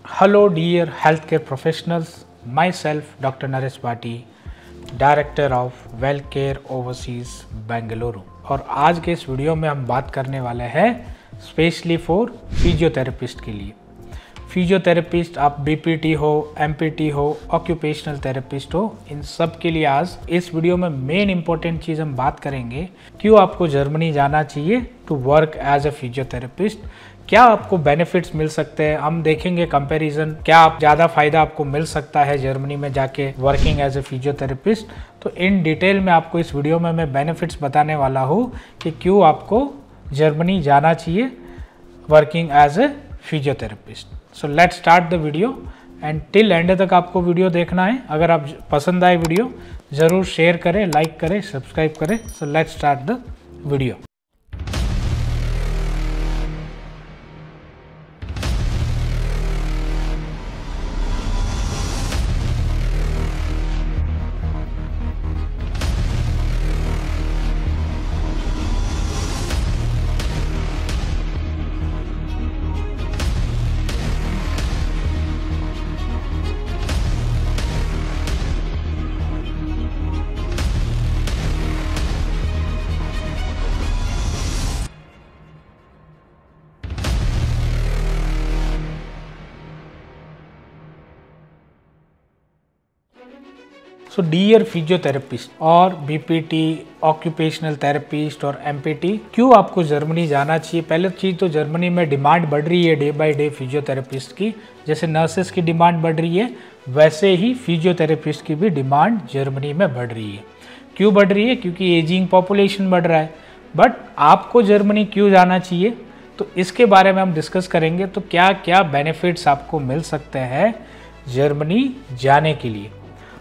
Hello, dear healthcare professionals. Myself, Dr. Naresh Bhati, director of well care overseas Bengaluru. और आज के इस video में हम बात करने वाले हैं स्पेशली फॉर फिजियोथेरेपिस्ट के लिए। फिजियोथेरेपिस्ट, आप बीपीटी हो, एमपीटी हो, ऑक्यूपेशनल थेरेपिस्ट हो, इन सब के लिए आज इस वीडियो में मेन इंपॉर्टेंट चीज़ हम बात करेंगे, क्यों आपको जर्मनी जाना चाहिए to work as a physiotherapist, क्या आपको बेनिफिट्स मिल सकते हैं, हम देखेंगे कंपैरिजन, क्या आप ज़्यादा फायदा आपको मिल सकता है जर्मनी में जाके वर्किंग एज ए फिजियोथेरेपिस्ट। तो इन डिटेल में आपको इस वीडियो में मैं बेनिफिट्स बताने वाला हूँ कि क्यों आपको जर्मनी जाना चाहिए working as a physiotherapist. So let's start the video and till end तक आपको वीडियो देखना है। अगर आप पसंद आए वीडियो ज़रूर शेयर करें, लाइक करें, सब्सक्राइब करें। So let's start the video. So dear physiotherapist और बीपीटी, ऑक्यूपेशनल थेरेपिस्ट और एमपीटी, क्यों आपको जर्मनी जाना चाहिए। पहले चीज़ तो जर्मनी में डिमांड बढ़ रही है डे बाय डे फिजियोथेरेपिस्ट की। जैसे नर्सेस की डिमांड बढ़ रही है, वैसे ही फिजियोथेरेपिस्ट की भी डिमांड जर्मनी में बढ़ रही है। क्यों बढ़ रही है? क्योंकि एजिंग पॉपुलेशन बढ़ रहा है। बट आपको जर्मनी क्यों जाना चाहिए, तो इसके बारे में हम डिस्कस करेंगे। तो क्या क्या बेनिफिट्स आपको मिल सकते हैं जर्मनी जाने के लिए।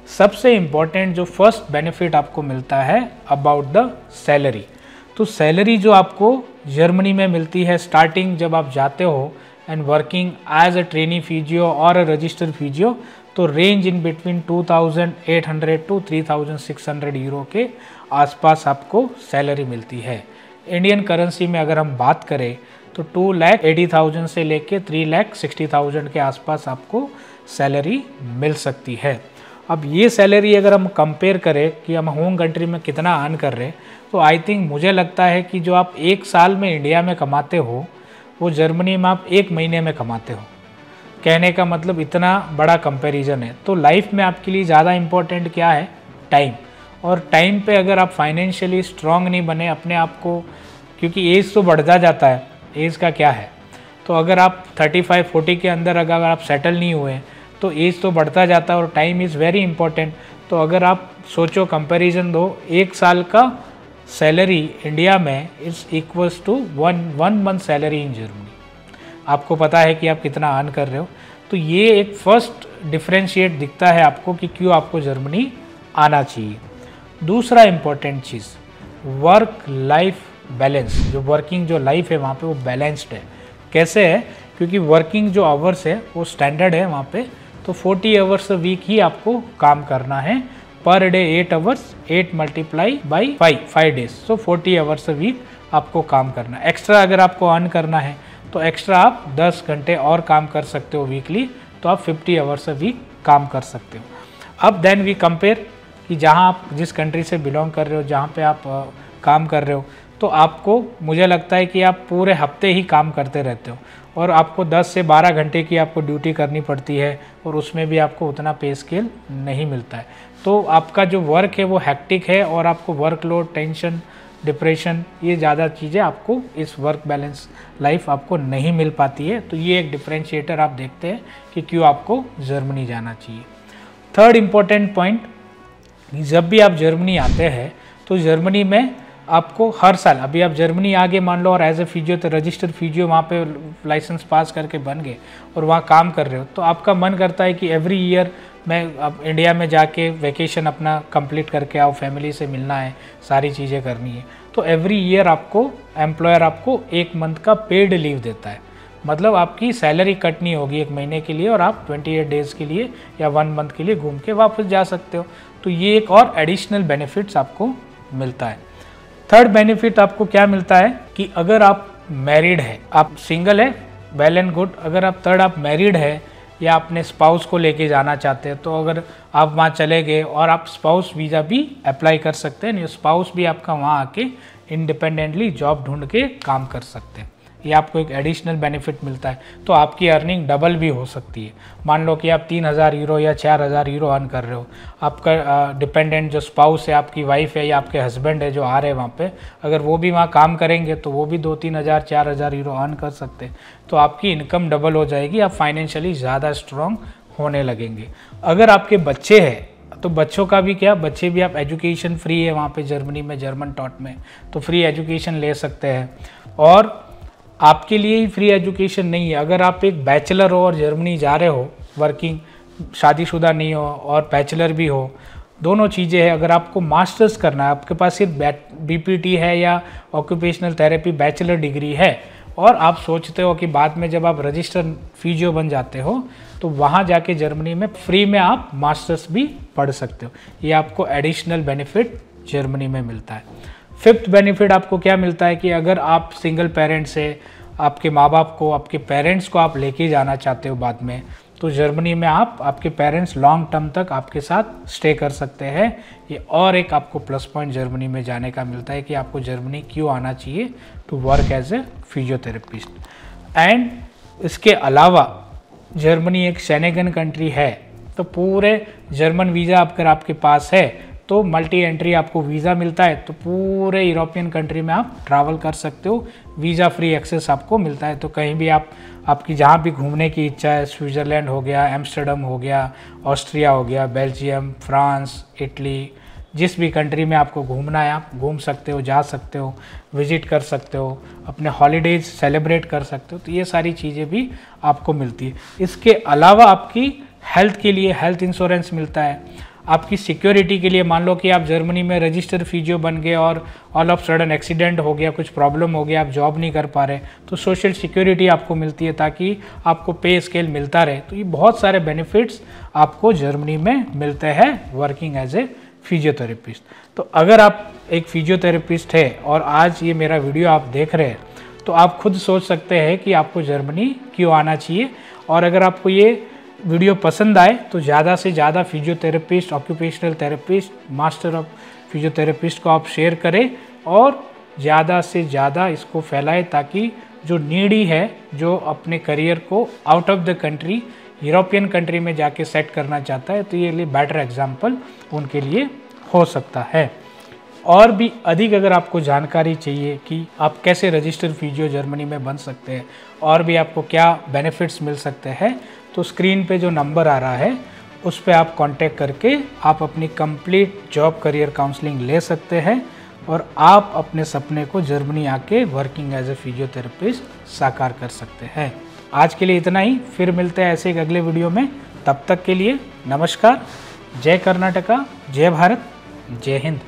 सबसे इम्पॉर्टेंट जो फर्स्ट बेनिफिट आपको मिलता है अबाउट द सैलरी। तो सैलरी जो आपको जर्मनी में मिलती है स्टार्टिंग जब आप जाते हो and working as a trainee physio और अ रजिस्टर्ड फिजियो, तो range in between 2800 to 3600 euro के आसपास आपको सैलरी मिलती है। इंडियन करेंसी में अगर हम बात करें तो 2,80,000 से लेके 3,60,000 के आसपास आपको सैलरी मिल सकती है। अब ये सैलरी अगर हम कंपेयर करें कि हम होम कंट्री में कितना अर्न कर रहे हैं, तो आई थिंक मुझे लगता है कि जो आप एक साल में इंडिया में कमाते हो वो जर्मनी में आप एक महीने में कमाते हो। कहने का मतलब इतना बड़ा कंपैरिजन है। तो लाइफ में आपके लिए ज़्यादा इम्पोर्टेंट क्या है? टाइम। और टाइम पे अगर आप फाइनेंशियली स्ट्रांग नहीं बने अपने आप को, क्योंकि एज तो बढ़ता जाता है, एज का क्या है, तो अगर आप 35-40 के अंदर अगर आप सेटल नहीं हुए तो एज तो बढ़ता जाता है और टाइम इज़ वेरी इंपॉर्टेंट। तो अगर आप सोचो, कंपैरिजन दो, एक साल का सैलरी इंडिया में is equals to one month salary in Germany. आपको पता है कि आप कितना अर्न कर रहे हो। तो ये एक फर्स्ट डिफरेंशिएट दिखता है आपको कि क्यों आपको जर्मनी आना चाहिए। दूसरा इम्पॉर्टेंट चीज़, वर्क लाइफ बैलेंस। जो वर्किंग जो लाइफ है वहाँ पे वो बैलेंस्ड है। कैसे है? क्योंकि वर्किंग जो आवर्स है वो स्टैंडर्ड है वहाँ पे। तो 40 आवर्स अ वीक ही आपको काम करना है। Per day 8 hours, 8 multiply by 5 days, so 40 hours a week आपको काम करना है। एक्स्ट्रा अगर आपको अर्न करना है तो एक्स्ट्रा आप 10 घंटे और काम कर सकते हो वीकली, तो आप 50 आवर्स अ वीक काम कर सकते हो। अब देन वी कंपेयर कि जहाँ आप जिस कंट्री से बिलोंग कर रहे हो, जहाँ पे आप काम कर रहे हो, तो आपको, मुझे लगता है कि आप पूरे हफ्ते ही काम करते रहते हो और आपको 10 से 12 घंटे की आपको ड्यूटी करनी पड़ती है और उसमें भी आपको उतना पे स्केल नहीं मिलता है। तो आपका जो वर्क है वो हैक्टिक है और आपको वर्कलोड, टेंशन, डिप्रेशन, ये ज़्यादा चीज़ें आपको इस वर्क बैलेंस लाइफ आपको नहीं मिल पाती है। तो ये एक डिफरेंशिएटर आप देखते हैं कि क्यों आपको जर्मनी जाना चाहिए। थर्ड इम्पॉर्टेंट पॉइंट, जब भी आप जर्मनी आते हैं तो जर्मनी में आपको हर साल, अभी आप जर्मनी आगे मान लो और एज ए फिजियो तो रजिस्टर्ड फिजियो वहाँ पे लाइसेंस पास करके बन गए और वहाँ काम कर रहे हो, तो आपका मन करता है कि एवरी ईयर मैं अब इंडिया में जाके वेकेशन अपना कंप्लीट करके आओ, फैमिली से मिलना है, सारी चीज़ें करनी है। तो एवरी ईयर आपको एम्प्लॉयर आपको 1 मंथ का पेड लीव देता है। मतलब आपकी सैलरी कट नहीं होगी 1 महीने के लिए और आप 28 डेज़ के लिए या 1 मंथ के लिए घूम के वापस जा सकते हो। तो ये एक और एडिशनल बेनिफिट्स आपको मिलता है। थर्ड बेनिफिट आपको क्या मिलता है कि अगर आप मैरिड है, आप सिंगल है, वेल एंड गुड। अगर आप मैरिड है या अपने स्पाउस को लेके जाना चाहते हैं, तो अगर आप वहाँ चले गए और आप स्पाउस वीज़ा भी अप्लाई कर सकते हैं, स्पाउस भी आपका वहाँ आके इंडिपेंडेंटली जॉब ढूंढ के काम कर सकते हैं। ये आपको एक एडिशनल बेनिफिट मिलता है, तो आपकी अर्निंग डबल भी हो सकती है। मान लो कि आप 3000 यूरो या 4000 यूरो अर्न कर रहे हो, आपका डिपेंडेंट जो स्पाउस है, आपकी वाइफ है या आपके हस्बैंड है जो आ रहे हैं वहाँ पे, अगर वो भी वहाँ काम करेंगे तो वो भी 2-3 हज़ार 4,000 यूरो अर्न कर सकते हैं। तो आपकी इनकम डबल हो जाएगी, आप फाइनेंशियली ज़्यादा स्ट्रॉन्ग होने लगेंगे। अगर आपके बच्चे हैं तो बच्चों का भी क्या, बच्चे भी आप एजुकेशन फ्री है वहाँ पे जर्मनी में, जर्मन टॉट में, तो फ्री एजुकेशन ले सकते हैं। और आपके लिए ही फ्री एजुकेशन नहीं है, अगर आप एक बैचलर हो और जर्मनी जा रहे हो वर्किंग, शादीशुदा नहीं हो और बैचलर भी हो, दोनों चीज़ें हैं। अगर आपको मास्टर्स करना है, आपके पास सिर्फ बीपीटी है या ऑक्यूपेशनल थेरेपी बैचलर डिग्री है, और आप सोचते हो कि बाद में जब आप रजिस्टर फिजियो बन जाते हो तो वहाँ जाके जर्मनी में फ्री में आप मास्टर्स भी पढ़ सकते हो। ये आपको एडिशनल बेनिफिट जर्मनी में मिलता है। फिफ्थ बेनिफिट आपको क्या मिलता है कि अगर आप सिंगल पेरेंट से आपके माँ बाप को, आपके पेरेंट्स को आप लेके जाना चाहते हो बाद में, तो जर्मनी में आप आपके पेरेंट्स लॉन्ग टर्म तक आपके साथ स्टे कर सकते हैं। ये और एक आपको प्लस पॉइंट जर्मनी में जाने का मिलता है कि आपको जर्मनी क्यों आना चाहिए to work as a physiotherapist. And इसके अलावा जर्मनी एक शेंगेन कंट्री है, तो पूरे जर्मन वीज़ा अगर आपके पास है तो मल्टी एंट्री आपको वीज़ा मिलता है, तो पूरे यूरोपियन कंट्री में आप ट्रैवल कर सकते हो, वीज़ा फ्री एक्सेस आपको मिलता है। तो कहीं भी आपकी जहाँ भी घूमने की इच्छा है, स्विट्ज़रलैंड हो गया, एम्स्टर्डम हो गया, ऑस्ट्रिया हो गया, बेल्जियम, फ्रांस, इटली, जिस भी कंट्री में आपको घूमना है आप घूम सकते हो, जा सकते हो, विजिट कर सकते हो, अपने हॉलीडेज सेलिब्रेट कर सकते हो। तो ये सारी चीज़ें भी आपको मिलती है। इसके अलावा आपकी हेल्थ के लिए हेल्थ इंश्योरेंस मिलता है, आपकी सिक्योरिटी के लिए। मान लो कि आप जर्मनी में रजिस्टर फिजियो बन गए और ऑल ऑफ सडन एक्सीडेंट हो गया, कुछ प्रॉब्लम हो गया, आप जॉब नहीं कर पा रहे, तो सोशल सिक्योरिटी आपको मिलती है ताकि आपको पे स्केल मिलता रहे। तो ये बहुत सारे बेनिफिट्स आपको जर्मनी में मिलते हैं वर्किंग एज ए फिजियोथेरेपिस्ट। तो अगर आप एक फिजियोथेरेपिस्ट है और आज ये मेरा वीडियो आप देख रहे हैं, तो आप खुद सोच सकते हैं कि आपको जर्मनी क्यों आना चाहिए। और अगर आपको ये वीडियो पसंद आए तो ज़्यादा से ज़्यादा physiotherapist, occupational therapist, master of physiotherapist को आप शेयर करें और ज़्यादा से ज़्यादा इसको फैलाएं, ताकि जो नीडी है, जो अपने करियर को out of the country, European country में जाके सेट करना चाहता है, तो ये लिए बेटर एग्जाम्पल उनके लिए हो सकता है। और भी अधिक अगर आपको जानकारी चाहिए कि आप कैसे रजिस्टर फिजियो जर्मनी में बन सकते हैं और भी आपको क्या बेनिफिट्स मिल सकते हैं, तो स्क्रीन पे जो नंबर आ रहा है उस पर आप कांटेक्ट करके आप अपनी कंप्लीट जॉब करियर काउंसलिंग ले सकते हैं और आप अपने सपने को जर्मनी आके वर्किंग एज ए फिजियोथेरेपिस्ट साकार कर सकते हैं। आज के लिए इतना ही, फिर मिलते हैं ऐसे एक अगले वीडियो में। तब तक के लिए नमस्कार, जय कर्नाटका, जय भारत, जय हिंद।